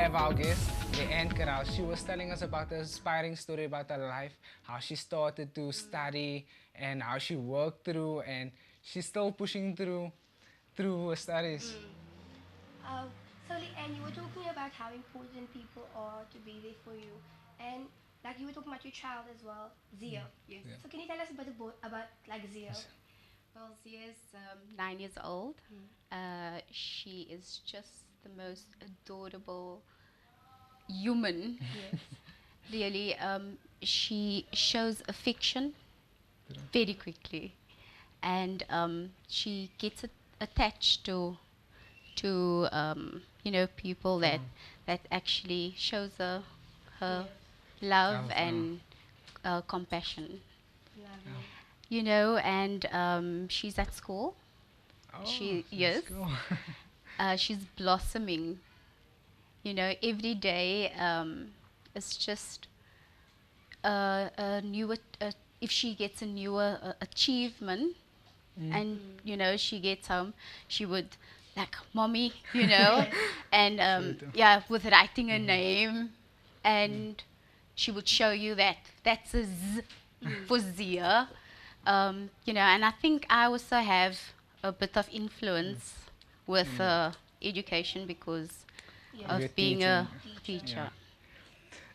have our guest, Lee Aan Crouse. She was telling us about the inspiring story about her life, how she started to study and how she worked through, and she's still pushing through her studies. Um, so, and you were talking about how important people are to be there for you, and like you were talking about your child as well, Zia. Yes. Yeah. So, can you tell us a bit about like Zia? Well, Zia is 9 years old. Mm. She is just the most adorable human. Yes. Really, she shows affection very quickly, and she gets attached to people that actually shows her Yes. love Love, and compassion. Lovely. And she's at school. Oh, She that's Yes, cool. she's blossoming. Every day it's just a new if she gets a newer achievement, and she gets home, she would like, mommy, Yes. and Say it. yeah, with writing her name, and she would show you that that's a Z for Zia. And I think I also have a bit of influence with education because Yes. of We're being a teaching. Teacher. Yeah. teacher.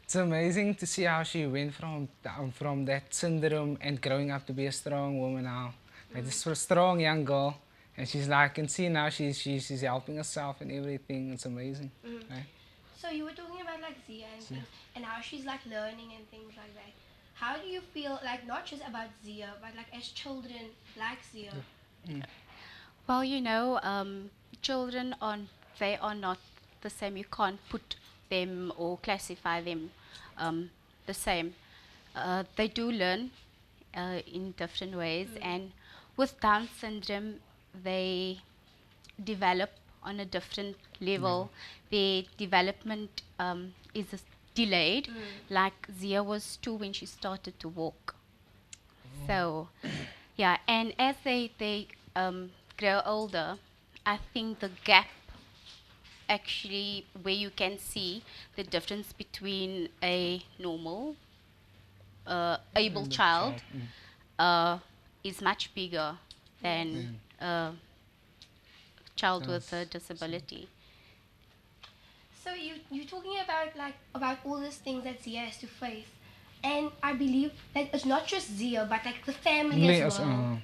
It's amazing to see how she went from that syndrome and growing up to be a strong woman now. Like this strong young girl, and she's like, I can see now she's helping herself and everything. It's amazing, Mm. right? So you were talking about like Zia and things, and how she's like learning and things like that. How do you feel like not just about Zia, but like as children like Zia? Well, children they are not the same. You can't put them or classify them um, the same. They do learn in different ways, and with Down syndrome, they develop on a different level. Their development is delayed. Like Zia was 2 when she started to walk. So, yeah, and as they grow older, I think the gap actually where you can see the difference between a normal, able And the child child. uh, is much bigger Yes. than a child with a Sounds- disability. So you talking about like about all these things that Zia has to face, and I believe that it's not just Zia, but like the family as Yes, well.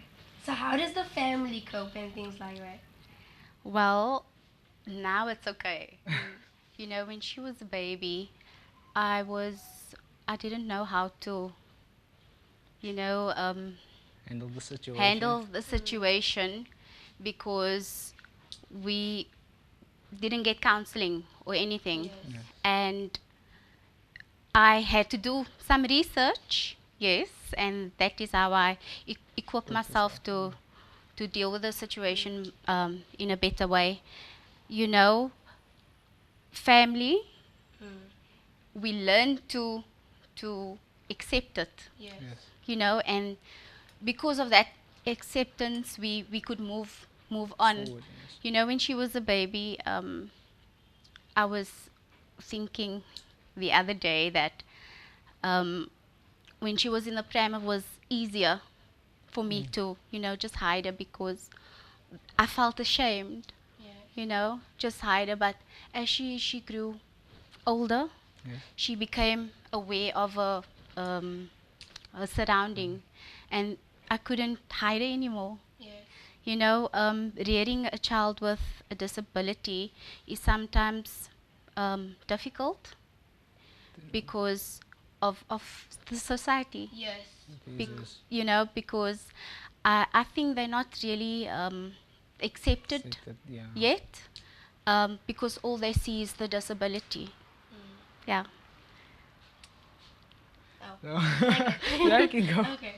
So how does the family cope and things like that? Well, now it's okay. When she was a baby, I was, I didn't know how to, you know, um, handle the situation. handle the situation because we didn't get counseling or anything. Yes. Yeah. And I had to do some research, yes, and that is how I equipped myself to deal with the situation in a better way. You know, family, Mm. we learn to accept it, Yes. Yes. and because of that acceptance, we could move on. Forward. Yes. When she was a baby, I was thinking the other day that um, when she was in the pram, it was easier for me to, just hide her because I felt ashamed, Yes. just hide her. But as she grew older, Yes. she became aware of her surrounding, and I couldn't hide her anymore. Yes. Rearing a child with a disability is sometimes difficult because of the society. Yes. Jesus. Because I think they're not really accepted Accepted, yeah. yet, because all they see is the disability. Yeah. Oh. So, yeah, you can go. Okay.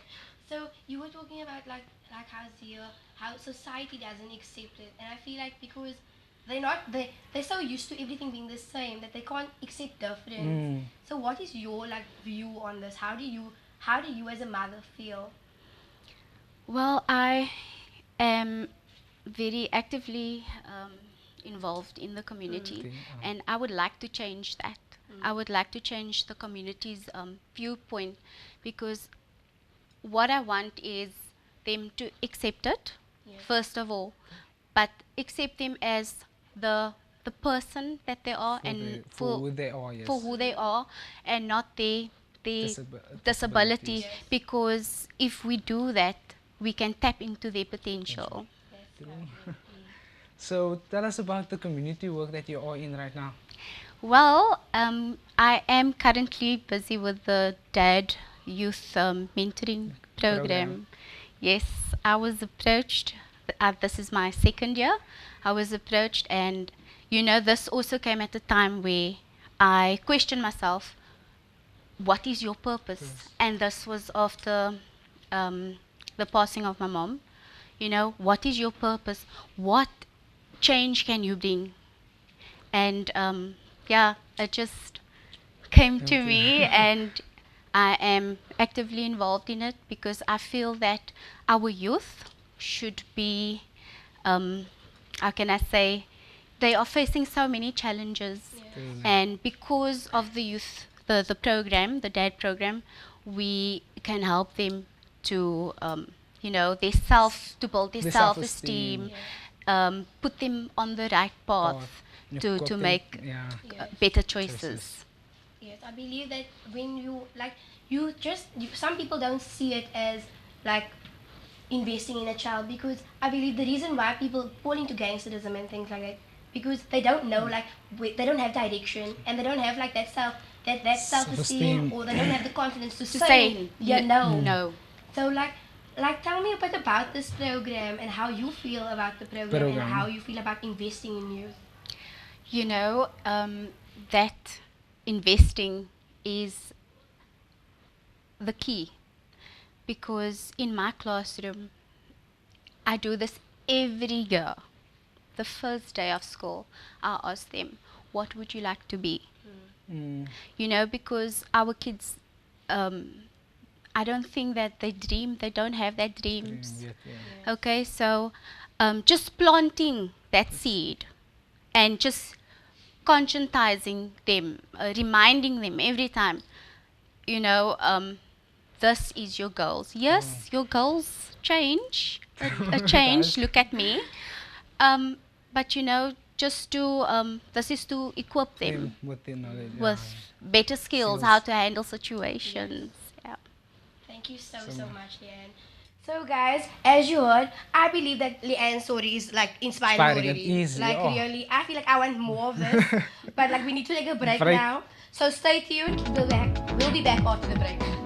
So you were talking about like how Zia, how society doesn't accept it, and I feel like because they're so used to everything being the same that they can't accept difference. So what is your like view on this? How do you as a mother feel? Well, I am very actively involved in the community, Okay, and I would like to change that. I would like to change the community's viewpoint, because what I want is them to accept it, Yes. first of all, but accept them as the person that they are, For and for who they are, yes. for who they are, and not their disability. Disabilities. Yes. Because if we do that, we can tap into their potential. Yes, absolutely. So tell us about the community work that you are in right now. Well, I am currently busy with the Dad Youth Mentoring program. Yes, I was approached. This is my second year. I was approached, and this also came at a time where I questioned myself, what is your purpose? Yes. And this was after the passing of my mom. What is your purpose? What change can you bring? And yeah, it just came to me, and I am actively involved in it, because I feel that our youth should be, how can I say, they are facing so many challenges. And because of the youth, the program, the DAD program, we can help them to, to build their Their self-esteem, self-esteem. put them on the right path You've to got them- make yeah. Yes. better choices. Choices. Yes, I believe that when some people don't see it as like investing in a child, because I believe the reason why people fall into gangsterism and things like that, because they don't know, like they don't have direction, and they don't have like that self-esteem, Self-esteem. or they don't have the confidence to, To say say no. no. So like tell me a bit about this program and how you feel about the program, and Program. how you feel about investing in youth. That investing is the key, because in my classroom, I do this every year. The first day of school, I ask them, what would you like to be? Mm. Because our kids, I don't think that they don't have their dreams. Yet, yeah. Okay, so just planting that seed, and just conscientizing them, reminding them every time, this is your goals. Yes, your goals change. Change. Look at me. But just to this is to equip them With the knowledge. with better skills, Skills. how to handle situations. Yeah. Thank you so So much, Lee Aan. So guys, as you heard, I believe that Lee Aan's story is like inspiring Inspiring and already. easy, Like oh. really, I feel like I want more of this. But like we need to take a break Break. now. So stay tuned. We'll be back after the break.